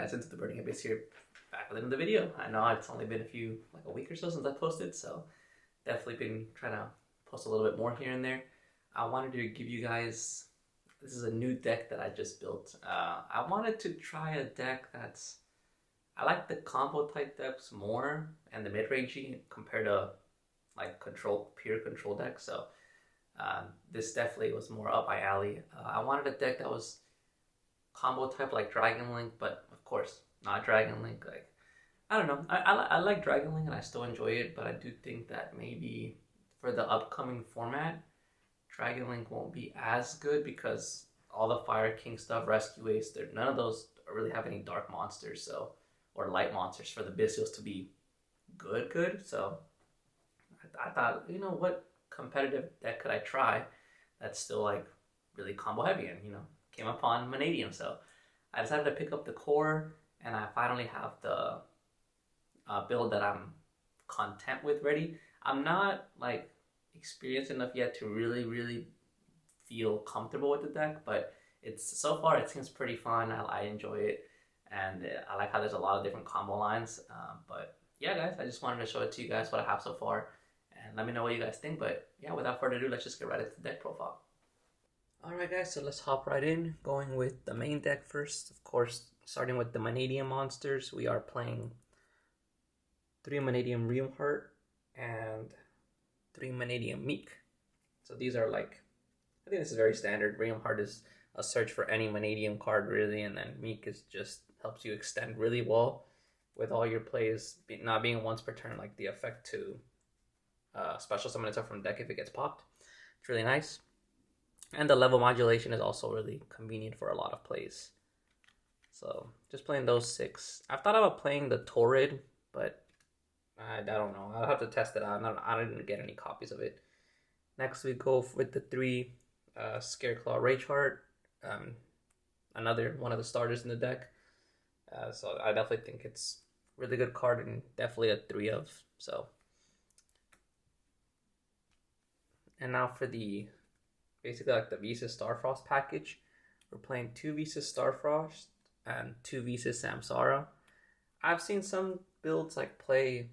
guys into the Burning Abyss here, back with another video. I know it's only been like a week or so since I posted, so definitely been trying to post a little bit more here and there. I wanted to give you guys, this is a new deck that I just built. I wanted to try a deck I like the combo type decks more and the mid-rangey compared to like pure control decks, so this definitely was more up my alley. I wanted a deck that was combo type like Dragon Link, but of course not Dragon Link. Like, I don't know. I like Dragon Link and I still enjoy it, but I do think that maybe for the upcoming format, Dragon Link won't be as good because all the Fire King stuff, Rescue Ace, none of those really have any dark monsters, so or light monsters for the Bystials to be good. So I thought, you know, what competitive deck could I try that's still like really combo heavy, and came upon Mannadium. So I decided to pick up the core, and I finally have the build that I'm content with ready. I'm not like experienced enough yet to really feel comfortable with the deck, but so far it seems pretty fun. I enjoy it, and I like how there's a lot of different combo lines. But yeah, guys, I just wanted to show it to you guys what I have so far, and let me know what you guys think. But yeah, without further ado, let's just get right into the deck profile. Alright guys, so let's hop right in, going with the main deck first. Of course, starting with the Mannadium monsters, we are playing 3 Mannadium Realmheart and 3 Mannadium Meek. So these are like, I think this is very standard. Realmheart is a search for any Mannadium card really, and then Meek is just helps you extend really well with all your plays, not being once per turn, like the effect to special summon itself from deck if it gets popped. It's really nice. And the level modulation is also really convenient for a lot of plays. So just playing those 6. I've thought about playing the Torrid, but I don't know. I'll have to test it out. I didn't get any copies of it. Next we go with the 3 Scareclaw Rageheart. Another one of the starters in the deck. So I definitely think it's a really good card and definitely a 3 of. So. And now for basically like the Visas Starfrost package. We're playing 2 Visas Starfrost and 2 Visas Samsara. I've seen some builds like play,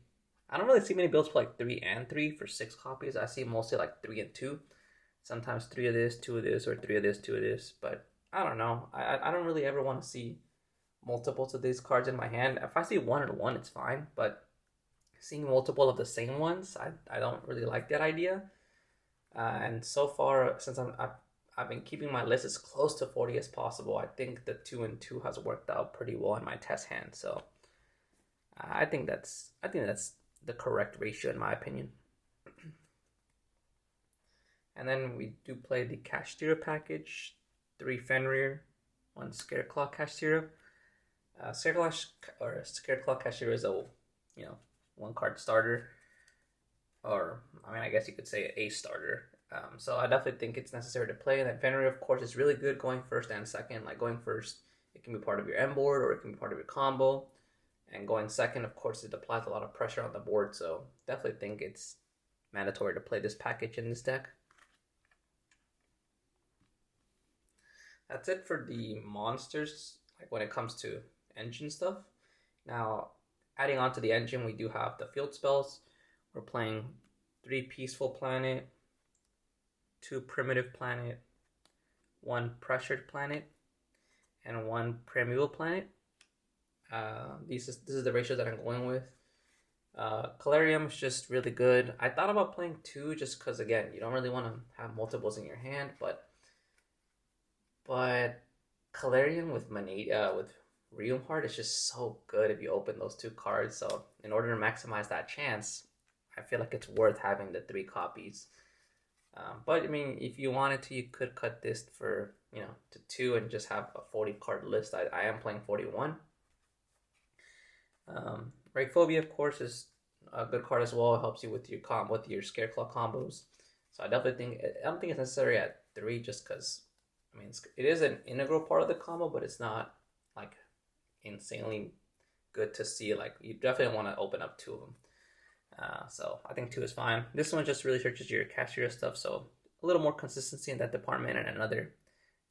I don't really see many builds play like 3 and 3 for 6 copies. I see mostly like 3 and 2. Sometimes 3 of this, 2 of this, or 3 of this, 2 of this. But I don't know. I don't really ever want to see multiples of these cards in my hand. If I see 1 and 1, it's fine. But seeing multiple of the same ones, I don't really like that idea. And so far, since I've been keeping my list as close to 40 as possible, I think the 2 and 2 has worked out pretty well in my test hand. So I think that's the correct ratio in my opinion. And then we do play the Kashtira package, 3 Fenrir, 1 Scareclaw Kashtira. Scareclaw Kashtira is a 1 card starter. Or, I mean, I guess you could say a starter. So I definitely think it's necessary to play. And then Fenrir, of course, is really good going first and second. Like going first, it can be part of your end board or it can be part of your combo. And going second, of course, it applies a lot of pressure on the board. So definitely think it's mandatory to play this package in this deck. That's it for the monsters, like when it comes to engine stuff. Now, adding on to the engine, we do have the field spells. We're playing 3 Peaceful Planet, 2 Primitive Planet, 1 Pressured Planet, and 1 Primeval Planet. This is the ratio that I'm going with. Calarium is just really good. I thought about playing 2 just because, again, you don't really want to have multiples in your hand, but Calarium with Realmheart is just so good if you open those 2 cards. So in order to maximize that chance, I feel like it's worth having the 3 copies. But I mean, if you wanted to, you could cut this for to 2 and just have a 40 card list. I am playing 41. Rakephobia, of course, is a good card as well. It helps you with your Scareclaw combos. So I don't think it's necessary at 3 just because I mean it is an integral part of the combo, but it's not like insanely good to see. Like you definitely want to open up 2 of them. So I think 2 is fine. This one just really searches your Kashtira stuff, so a little more consistency in that department and another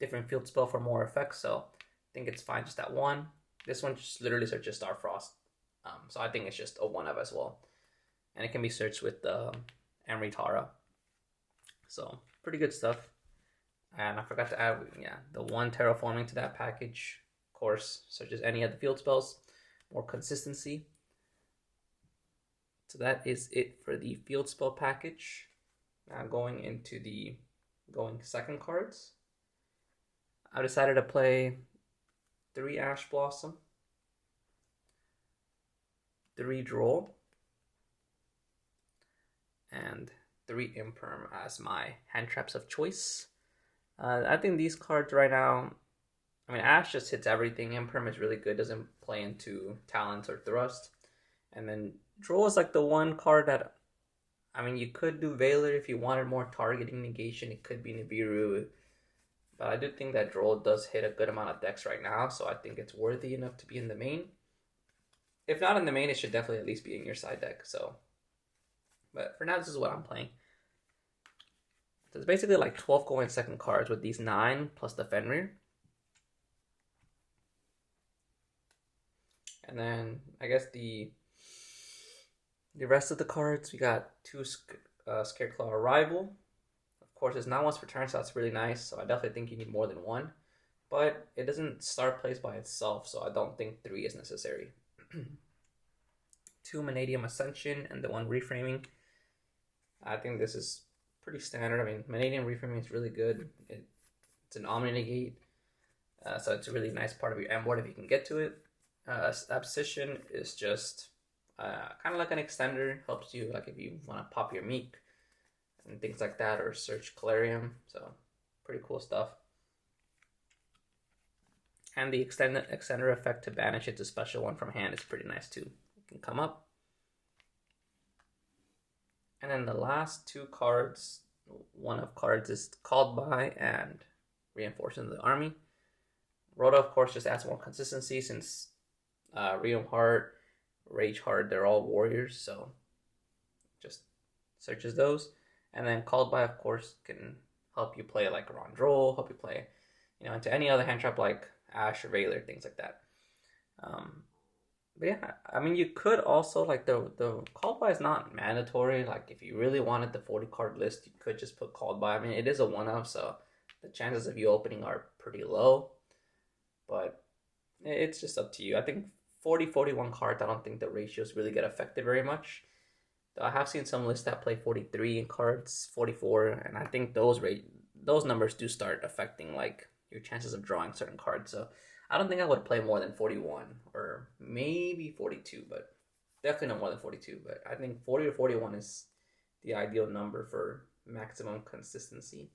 different field spell for more effects. So I think it's fine just at 1. This one just literally searches Starfrost. So I think it's just a 1-of as well. And it can be searched with the Amritara. So pretty good stuff. And I forgot to add, the 1 terraforming to that package. Of course, searches any of the field spells. More consistency. So that is it for the field spell package. Now going into the second cards. I decided to play 3 Ash Blossom, 3 Droll, and 3 Imperm as my hand traps of choice. I think these cards right now, I mean, Ash just hits everything. Imperm is really good, doesn't play into Talents or Thrust. And then Droll is like the one card that, I mean, you could do Valor if you wanted more targeting negation. It could be Nibiru. But I do think that Droll does hit a good amount of decks right now, so I think it's worthy enough to be in the main. If not in the main, it should definitely at least be in your side deck. So, but for now, this is what I'm playing. So it's basically like 12 go in second cards with these 9 plus the Fenrir. And then I guess the rest of the cards, we got 2 Scareclaw Arrival. Of course, it's not once per turn, so that's really nice. So I definitely think you need more than 1. But it doesn't start plays by itself, so I don't think 3 is necessary. 2 Mannadium Ascension and the 1 Reframing. I think this is pretty standard. I mean, Mannadium Reframing is really good. It's an Omni Negate, so it's a really nice part of your end board if you can get to it. Abscission is just kind of like an extender. Helps you like if you want to pop your Meek and things like that, or search Calarium. So pretty cool stuff. And the extender effect to banish it's a special one from hand is pretty nice too. It can come up. And then the last 2 cards, 1 of cards is Called By and Reinforcing the Army. Rhoda, of course, just adds more consistency since Realm Heart, Rage Heart, they're all warriors, so just searches those. And then Called By, of course, can help you play like Rondrol, help you play, into any other hand trap like Ash or Valor, things like that. But yeah, I mean, you could also, like, the Called By is not mandatory. Like, if you really wanted the 40 card list, you could just put Called By. I mean, it is a 1-of, so the chances of you opening are pretty low. But it's just up to you. I think 40-41 cards, I don't think the ratios really get affected very much. Though I have seen some lists that play 43 cards, 44, and I think those numbers do start affecting, like, your chances of drawing certain cards. So I don't think I would play more than 41 or maybe 42, but definitely not more than 42. But I think 40 or 41 is the ideal number for maximum consistency.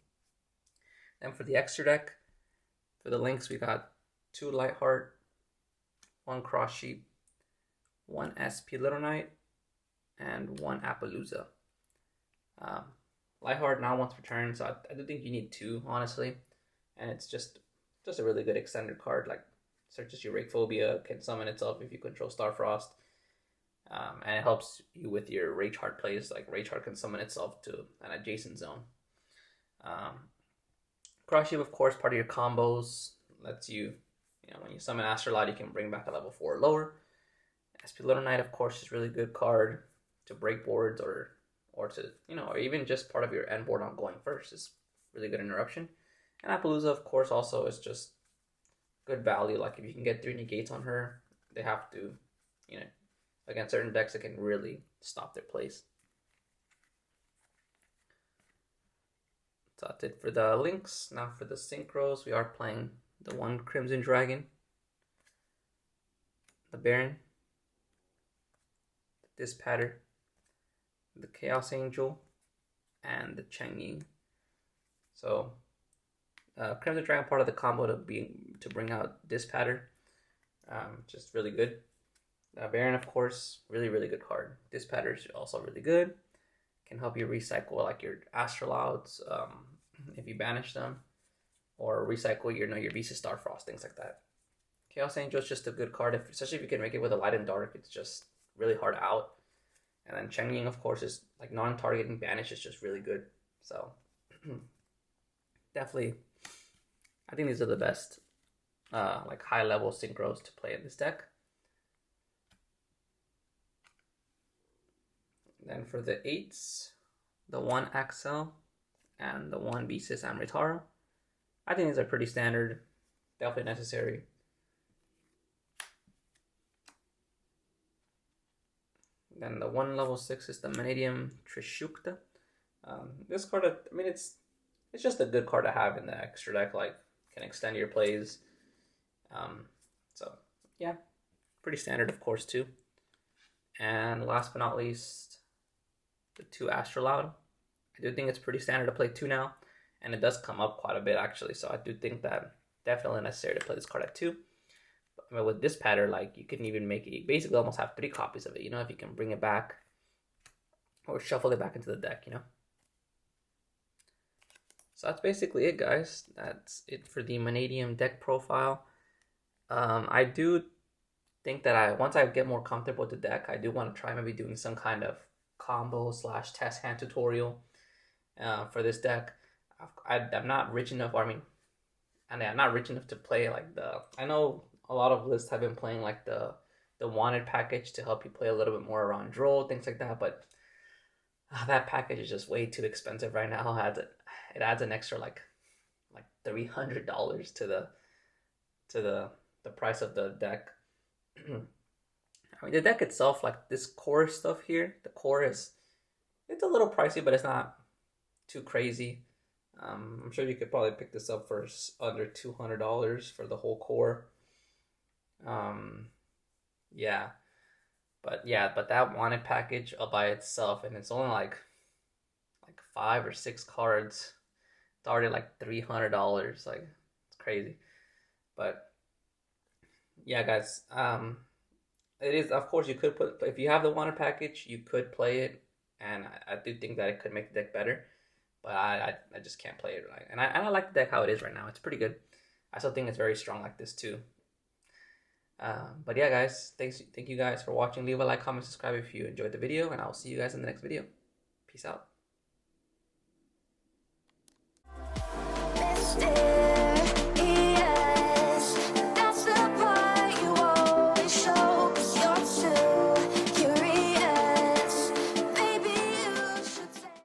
Then for the extra deck, for the links, we got 2 Lightheart, 1 Cross Sheep, 1 SP Little Knight, and 1 Appaloosa. Lightheart now once per turn, so I do think you need 2, honestly. And it's just a really good extender card. Like, searches your Rake Phobia, can summon itself if you control Starfrost. And it helps you with your Rage Heart plays. Like, Rage Heart can summon itself to an adjacent zone. Cross Sheep, of course, part of your combos. Lets you, when you summon Astrolite, you can bring back a level 4 or lower. SP Little Knight, of course, is a really good card to break boards or to, or even just part of your end board on going first. Is really good interruption. And Appaloosa, of course, also is just good value. Like, if you can get 3 negates on her, they have to, against certain decks, it can really stop their plays. So that's it for the links. Now for the synchros, we are playing the 1 Crimson Dragon, the Baron, the Dispatter, the Chaos Angel, and the Chang'e. So Crimson Dragon, part of the combo to bring out Dispatter, just really good. Baron, of course, really, really good card. Dispatter is also really good. Can help you recycle like your Astrolauds if you banish them, or recycle your Beast of Starfrost, things like that. Chaos Angel is just a good card, especially if you can make it with a Light and Dark. It's just really hard out. And then Chang'e, of course, is like non-targeting banish is just really good. So definitely, I think these are the best like high level synchros to play in this deck. Then for the 8s, the 1 Axel and the 1 Besis Amritara. I think these are pretty standard, definitely necessary. Then the 1 level 6 is the Mannadium Trishukta. This card, I mean, it's just a good card to have in the extra deck, like, can extend your plays. So, yeah, pretty standard, of course, too. And last but not least, the 2 Astrolaud. I do think it's pretty standard to play 2 now, and it does come up quite a bit, actually, so I do think that definitely necessary to play this card at 2. But with this pattern, like, you can even make it, you basically almost have 3 copies of it, you know, if you can bring it back or shuffle it back into the deck, you know. So that's basically it, guys. That's it for the Mannadium deck profile. I do think that once I get more comfortable with the deck, I do want to try maybe doing some kind of combo / test hand tutorial for this deck. I'm not rich enough, I'm not rich enough to play like I know a lot of lists have been playing like the wanted package to help you play a little bit more around draw, things like that, but that package is just way too expensive right now. It adds an extra like $300 to the price of the deck. I mean, the deck itself, like this core stuff here, the core it's a little pricey, but it's not too crazy. I'm sure you could probably pick this up for under $200 for the whole core. But that wanted package all by itself, and it's only like 5 or 6 cards. It's already like $300. Like, it's crazy. But yeah, guys, it is, of course, you could put, if you have the wanted package, you could play it, and I do think that it could make the deck better, but I just can't play it right. And I like the deck how it is right now. It's pretty good. I still think it's very strong like this too. But yeah, guys, thank you guys for watching. Leave a like, comment, subscribe if you enjoyed the video, and I'll see you guys in the next video. Peace out.